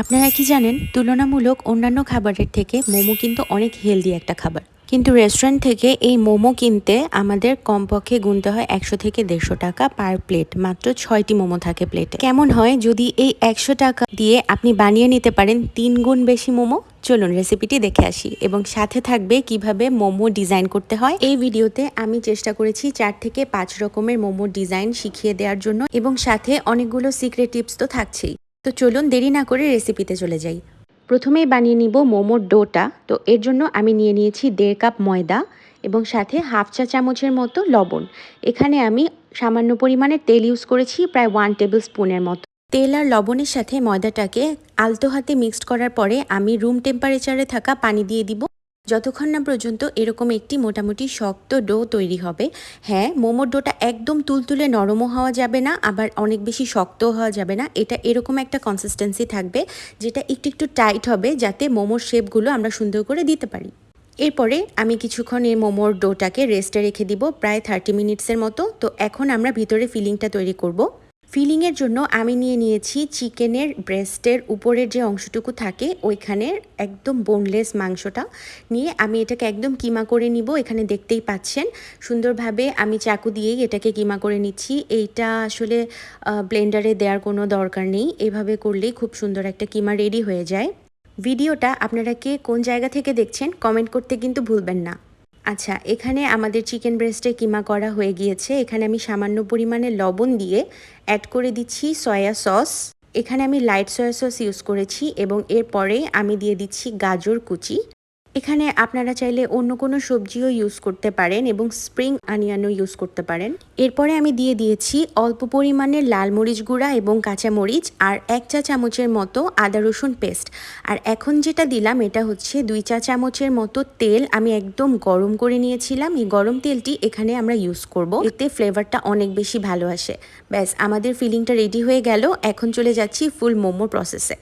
আপনারা কি জানেন, তুলনামূলক অন্যান্য খাবারের থেকে মোমো কিন্তু অনেক হেলদি একটা খাবার। কিন্তু রেস্টুরেন্ট থেকে এই মোমো কিনতে আমাদের কমপক্ষে গুনতে হয় 100 থেকে 150 টাকা পার প্লেট। মাত্র 6টি মোমো থাকে প্লেটে। কেমন হয় যদি এই 100 টাকা দিয়ে আপনি বানিয়ে নিতে পারেন 3 গুণ বেশি মোমো? চলুন রেসিপিটি দেখে আসি, এবং সাথে থাকবে কিভাবে মোমো ডিজাইন করতে হয়। এই ভিডিওতে আমি চেষ্টা করেছি 4 থেকে 5 রকমের মোমো ডিজাইন শিখিয়ে দেওয়ার জন্য, এবং সাথে অনেকগুলো সিক্রেট টিপস তো থাকছেই। তো চলুন দেরি না করে রেসিপিতে চলে যাই। প্রথমেই বানিয়ে নিব মোমোর ডোটা। তো এর জন্য আমি নিয়ে নিয়েছি 1.5 কাপ ময়দা এবং সাথে হাফ চা চামচের মতো লবণ। এখানে আমি সামান্য পরিমাণে তেল ইউজ করেছি, প্রায় 1 টেবিল স্পুনের মতো। তেল আর লবণের সাথে ময়দাটাকে আলতো হাতে মিক্সড করার পরে আমি রুম টেম্পারেচারে থাকা পানি দিয়ে দিব, যতক্ষণ না পর্যন্ত এরকম একটি মোটামুটি শক্ত ডো তৈরি হবে। হ্যাঁ, মোমোর ডোটা একদম তুলতুলে নরমও হওয়া যাবে না, আবার অনেক বেশি শক্তও হওয়া যাবে না। এটা এরকম একটা কনসিস্টেন্সি থাকবে, যেটা একটু একটু টাইট হবে, যাতে মোমোর শেপগুলো আমরা সুন্দর করে দিতে পারি। এরপরে আমি কিছুক্ষণ এই মোমোর ডোটাকে রেস্টে রেখে দিব, প্রায় 30 মিনিটসের মতো। তো এখন আমরা ভিতরে ফিলিংটা তৈরি করব। ফিলিংয়ের জন্য আমি নিয়ে নিয়েছি চিকেনের ব্রেস্টের উপরের যে অংশটুকু থাকে ওইখানের একদম বোনলেস মাংসটা নিয়ে আমি এটাকে একদম কিমা করে নিব। এখানে দেখতেই পাচ্ছেন সুন্দরভাবে আমি চাকু দিয়েই এটাকে কিমা করে নিচ্ছি। এইটা আসলে ব্লেন্ডারে দেওয়ার কোনো দরকার নেই, এভাবে করলেই খুব সুন্দর একটা কিমা রেডি হয়ে যায়। ভিডিওটা আপনারা কে কোন জায়গা থেকে দেখছেন কমেন্ট করতে কিন্তু ভুলবেন না। আচ্ছা, এখানে আমাদের চিকেন ব্রেস্টে কিমা করা হয়ে গিয়েছে। এখানে আমি সামান্য পরিমাণে লবণ দিয়ে অ্যাড করে দিচ্ছি সয়া সস। এখানে আমি লাইট সয়া সস ইউজ করেছি, এবং এরপরে আমি দিয়ে দিচ্ছি গাজর কুচি। এখানে আপনারা চাইলে অন্য কোনো সবজিও ইউজ করতে পারেন, এবং স্প্রিং অনিয়নও ইউজ করতে পারেন। এরপরে আমি দিয়ে দিয়েছি অল্প পরিমাণে লাল মরিচ গুঁড়া এবং কাঁচা মরিচ, আর 1 চা চামচের মতো আদা রসুন পেস্ট। আর এখন যেটা দিলাম এটা হচ্ছে 2 চা চামচের মতো তেল। আমি একদম গরম করে নিয়েছিলাম। এই গরম তেলটি এখানে আমরা ইউজ করব, এতে ফ্লেভারটা অনেক বেশি ভালো আসে। ব্যাস, আমাদের ফিলিংটা রেডি হয়ে গেল। এখন চলে যাচ্ছি ফুল মোমো প্রসেসে।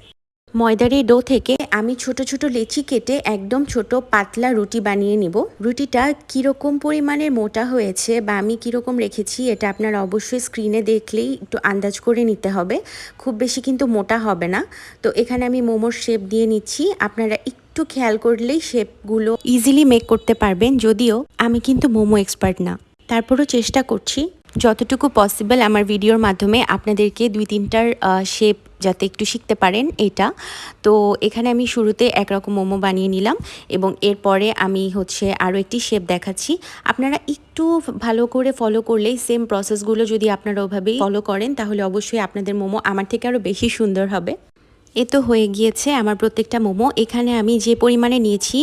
ময়দার এই ডো থেকে আমি ছোট ছোট লেচি কেটে একদম ছোট পাতলা রুটি বানিয়ে নিব। রুটিটা কীরকম পরিমাণের মোটা হয়েছে বা আমি কীরকম রেখেছি এটা আপনারা অবশ্যই স্ক্রিনে দেখলেই একটু আন্দাজ করে নিতে হবে। খুব বেশি কিন্তু মোটা হবে না। তো এখানে আমি মোমোর শেপ দিয়ে নিচ্ছি। আপনারা একটু খেয়াল করলেই শেপগুলো ইজিলি মেক করতে পারবেন, যদিও আমি কিন্তু মোমো এক্সপার্ট না। তারপরও চেষ্টা করছি যতটুকু পসিবল আমার ভিডিওর মাধ্যমে আপনাদেরকে 2-3টার শেপ যাতে একটু শিখতে পারেন এটা। তো এখানে আমি শুরুতে একরকম মোমো বানিয়ে নিলাম, এবং এরপরে আমি আরও একটি শেপ দেখাচ্ছি। আপনারা একটু ভালো করে ফলো করলেই, সেম প্রসেসগুলো যদি আপনারা ওভাবেই ফলো করেন, তাহলে অবশ্যই আপনাদের মোমো আমার থেকে আরও বেশি সুন্দর হবে। এ তো হয়ে গিয়েছে আমার প্রত্যেকটা মোমো। এখানে আমি যে পরিমাণে নিয়েছি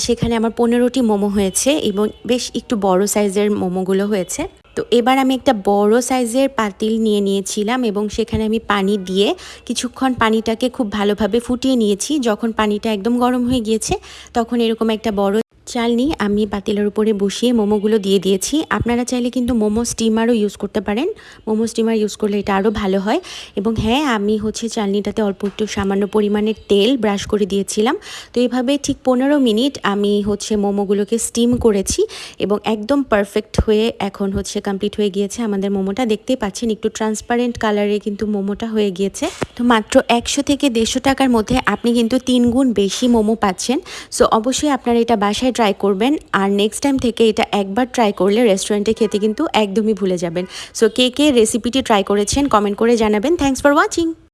সেখানে আমার 15টি মোমো হয়েছে, এবং বেশ একটু বড় সাইজের মোমোগুলো হয়েছে। তো এবার আমি একটা বড় সাইজের পাতিল নিয়ে নিয়েছিলাম, এবং সেখানে আমি পানি দিয়ে কিছুক্ষণ পানিটাকে খুব ভালোভাবে ফুটিয়ে নিয়েছি। যখন পানিটা একদম গরম হয়ে গিয়েছে, তখন এরকম একটা বড় চালনি আমি পাতিলের উপরে বসিয়ে মোমোগুলো দিয়ে দিয়েছি। আপনারা চাইলে কিন্তু মোমো স্টিমারও ইউজ করতে পারেন। মোমো স্টিমার ইউজ করলে এটা আরও ভালো হয়। এবং হ্যাঁ, আমি চালনিটাতে অল্প একটু সামান্য পরিমাণে তেল ব্রাশ করে দিয়েছিলাম। তো এইভাবে ঠিক 15 মিনিট আমি মোমোগুলোকে স্টিম করেছি, এবং একদম পারফেক্ট হয়ে এখন কমপ্লিট হয়ে গিয়েছে আমাদের মোমোটা। দেখতেই পাচ্ছেন একটু ট্রান্সপারেন্ট কালারে কিন্তু মোমোটা হয়ে গিয়েছে। তো মাত্র 100 থেকে 150 টাকার মধ্যে আপনি কিন্তু 3 গুণ বেশি মোমো পাচ্ছেন। সো অবশ্যই আপনারা এটা বাসায় ট্রাই করবেন, আর নেক্সট টাইম থেকে এটা একবার ট্রাই করলে রেস্টুরেন্টে খেতে কিন্তু একদমই ভুলে যাবেন। সো কে কে রেসিপিটি ট্রাই করেছেন কমেন্ট করে জানাবেন। Thanks for watching.